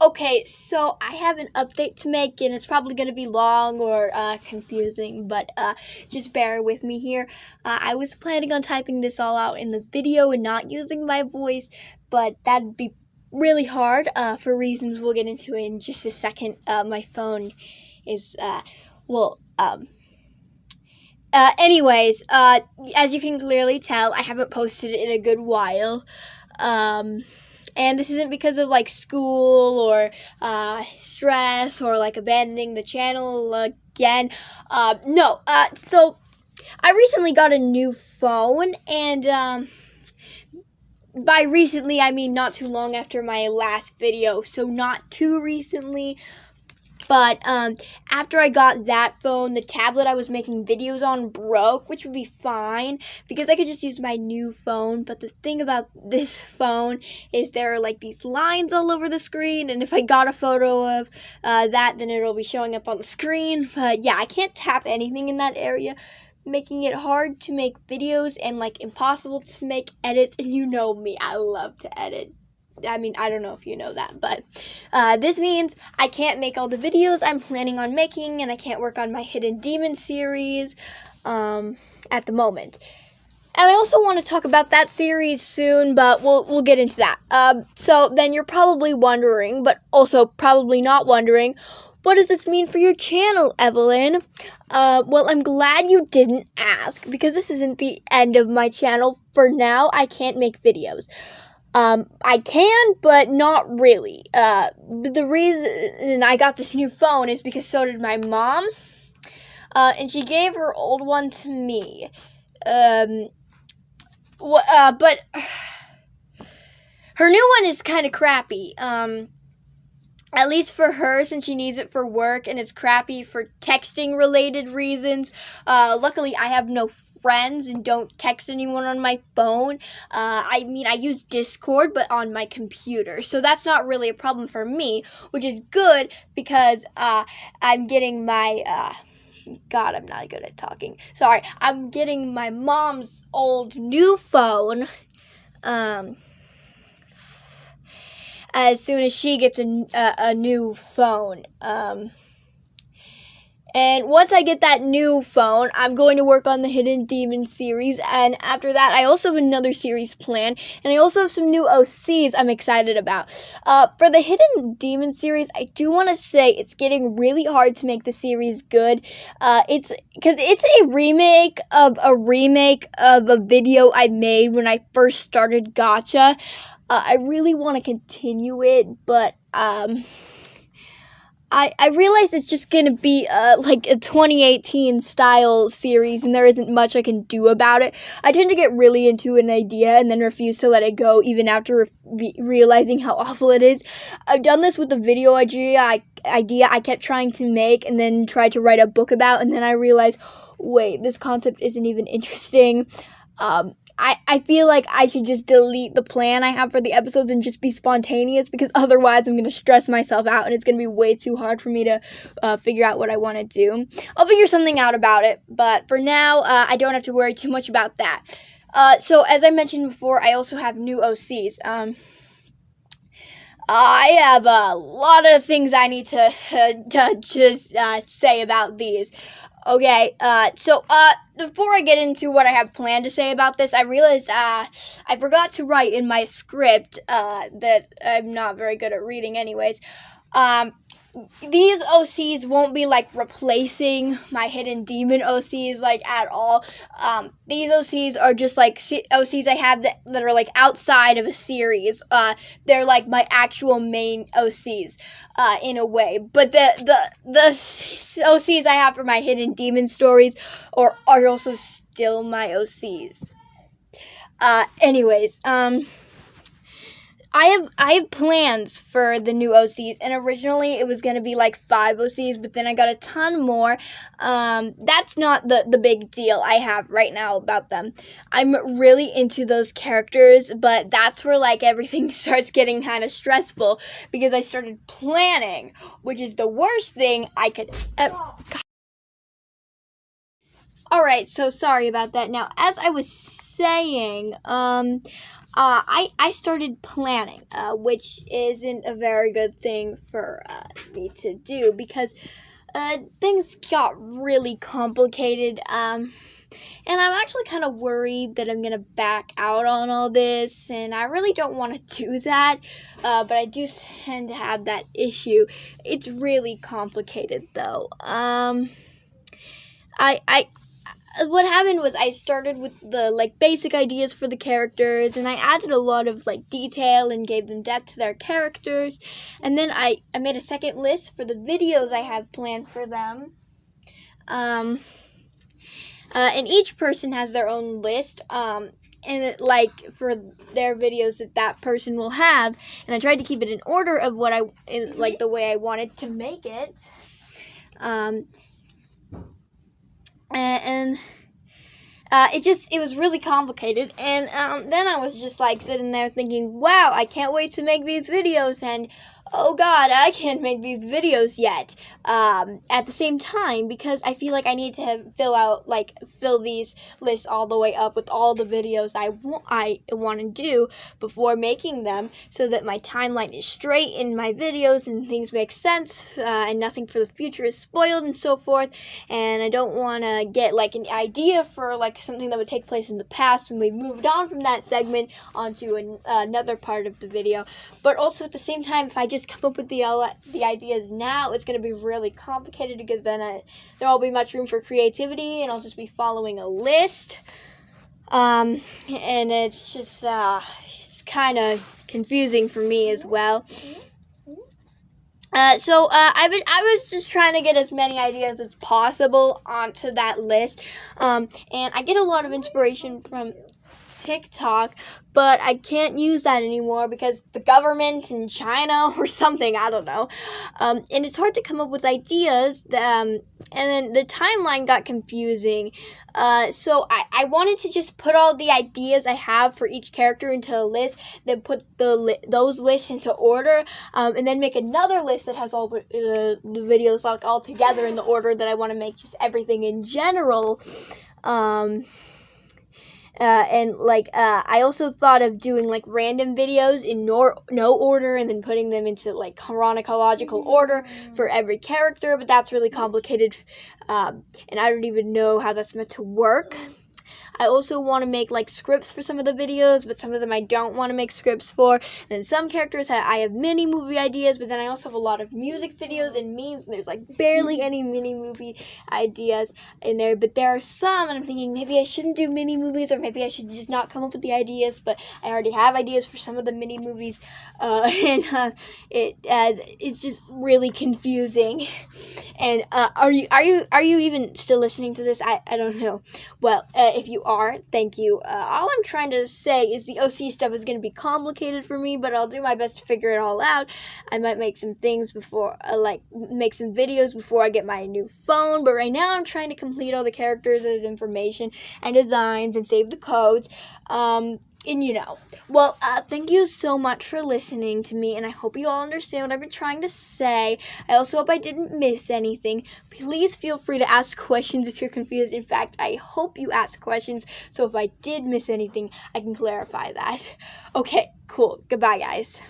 Okay, so I have an update to make, and it's probably going to be long or confusing, but just bear with me here. I was planning on typing this all out in the video and not using my voice, but that'd be really hard for reasons we'll get into in just a second. My phone is, anyways, as you can clearly tell, I haven't posted it in a good while. And this isn't because of like school or stress or like abandoning the channel again. No. So I recently got a new phone, and by recently I mean not too long after my last video. So not too recently. But after I got that phone, the tablet I was making videos on broke, which would be fine because I could just use my new phone. But the thing about this phone is there are like these lines all over the screen, and if I got a photo of that, then it'll be showing up on the screen. But yeah, I can't tap anything in that area, making it hard to make videos and like impossible to make edits. And you know me, I love to edit. I mean, I don't know if you know that, but this means I can't make all the videos I'm planning on making, and I can't work on my Hidden Demon series at the moment. And I also want to talk about that series soon, but we'll get into that. So then you're probably wondering, but also probably not wondering, what does this mean for your channel, Evelyn? Well, I'm glad you didn't ask, because this isn't the end of my channel. For now, I can't make videos. I can, but not really. The reason I got this new phone is because so did my mom, and she gave her old one to me. But her new one is kind of crappy. At least for her, since she needs it for work, and it's crappy for texting related reasons. Luckily, I have no friends and don't text anyone on my phone. I mean, I use Discord, but on my computer. So that's not really a problem for me, which is good because I'm getting my... God, I'm not good at talking. Sorry. I'm getting my mom's old new phone as soon as she gets a new phone. And once I get that new phone, I'm going to work on the Hidden Demon series. And after that, I also have another series planned. And I also have some new OCs I'm excited about. For the Hidden Demon series, I do want to say it's getting really hard to make the series good. It's because it's a remake of a video I made when I first started gacha. I really want to continue it, but I realize it's just going to be like a 2018 style series, and there isn't much I can do about it. I tend to get really into an idea and then refuse to let it go even after realizing how awful it is. I've done this with the video idea I kept trying to make and then tried to write a book about, and then I realized, wait, this concept isn't even interesting. I feel like I should just delete the plan I have for the episodes and just be spontaneous, because otherwise I'm going to stress myself out and it's going to be way too hard for me to figure out what I want to do. I'll figure something out about it, but for now, I don't have to worry too much about that. So as I mentioned before, I also have new OCs. I have a lot of things I need to just say about these. Okay, so before I get into what I have planned to say about this, I realized I forgot to write in my script that I'm not very good at reading anyways. These OCs won't be like replacing my Hidden Demon OCs like at all. These OCs are just like OCs I have that are like outside of a series. They're like my actual main OCs in a way. But the OCs I have for my Hidden Demon stories are also still my OCs. Anyways, I have plans for the new OCs, and originally it was going to be like 5 OCs, but then I got a ton more. That's not the big deal I have right now about them. I'm really into those characters, but that's where like everything starts getting kind of stressful, because I started planning, which is the worst thing I could ever... Alright, so sorry about that. Now, as I was saying, I started planning, which isn't a very good thing for me to do because things got really complicated. And I'm actually kind of worried that I'm going to back out on all this, and I really don't want to do that, but I do tend to have that issue. It's really complicated, though. What happened was I started with the basic ideas for the characters, and I added a lot of detail and gave them depth to their characters, and then I made a second list for the videos I have planned for them. And each person has their own list, and for their videos that person will have, and I tried to keep it in order of what the way I wanted to make it, it was really complicated, and then I was just sitting there thinking, wow, I can't wait to make these videos, and oh god, I can't make these videos yet, at the same time, because I feel like I need to fill these lists all the way up with all the videos I want to do before making them, so that my timeline is straight in my videos and things make sense, and nothing for the future is spoiled and so forth, and I don't want to get an idea for something that would take place in the past when we moved on from that segment onto another part of the video, but also at the same time, if I just come up with the ideas now, it's going to be really complicated because then there won't be much room for creativity, and I'll just be following a list, and it's just it's kind of confusing for me as well. So I was just trying to get as many ideas as possible onto that list, and I get a lot of inspiration from TikTok, but I can't use that anymore because the government in China or something, I don't know, and it's hard to come up with ideas, and then the timeline got confusing, so I wanted to just put all the ideas I have for each character into a list, then put those lists into order, and then make another list that has all the videos all together in the order that I want to make just everything in general, I also thought of doing random videos in no order and then putting them into chronological order for every character, but that's really complicated, and I don't even know how that's meant to work. I also want to make scripts for some of the videos, but some of them I don't want to make scripts for. And then some characters I have mini movie ideas, but then I also have a lot of music videos and memes, and there's barely any mini movie ideas in there, but there are some, and I'm thinking maybe I shouldn't do mini movies, or maybe I should just not come up with the ideas, but I already have ideas for some of the mini movies, it's just really confusing. And are you even still listening to this? I don't know. Well, if you are, thank you. All I'm trying to say is the OC stuff is going to be complicated for me, but I'll do my best to figure it all out. I might make some things before, make some videos before I get my new phone, but right now I'm trying to complete all the characters as information and designs and save the codes, Well, thank you so much for listening to me, and I hope you all understand what I've been trying to say. I also hope I didn't miss anything. Please feel free to ask questions if you're confused. In fact, I hope you ask questions, so if I did miss anything, I can clarify that. Okay, cool. Goodbye, guys.